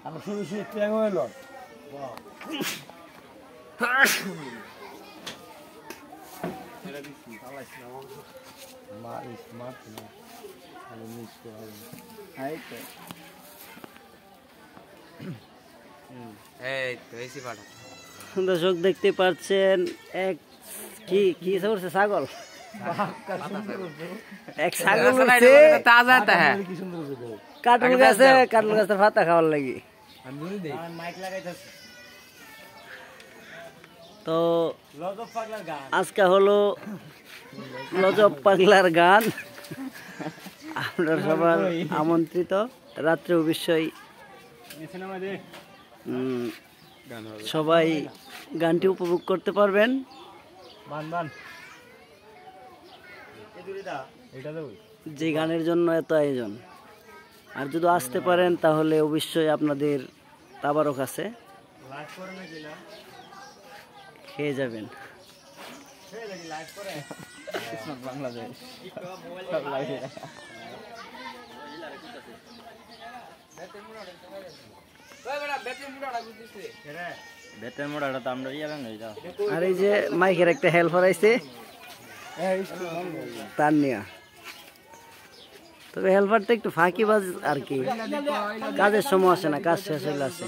আমরা শুরু ট্যাং হইল দর্শক দেখতে পাচ্ছেন এক কি কি করছে ছাগল এক ছাগল কাটল গাছে ভাতা খাওয়ার লাগি তো আজকে হলো লজব পাগলার গান আপনার সবার আমন্ত্রিত রাত্রে অবশ্যই সবাই গানটি উপভোগ করতে পারবেন যে গানের জন্য এত আয়োজন আর যদি আসতে পারেন তাহলে অবশ্যই আপনাদের তাবারক আছে খেয়ে যাবেন আর এই যে মাইকের একটা হেল্পার আইছে তার নিয়ে তবে হেল্পারটা একটু ফাঁকিবাজ আর কি কাজের সময় আসে না কাজ শেষ হলে আসে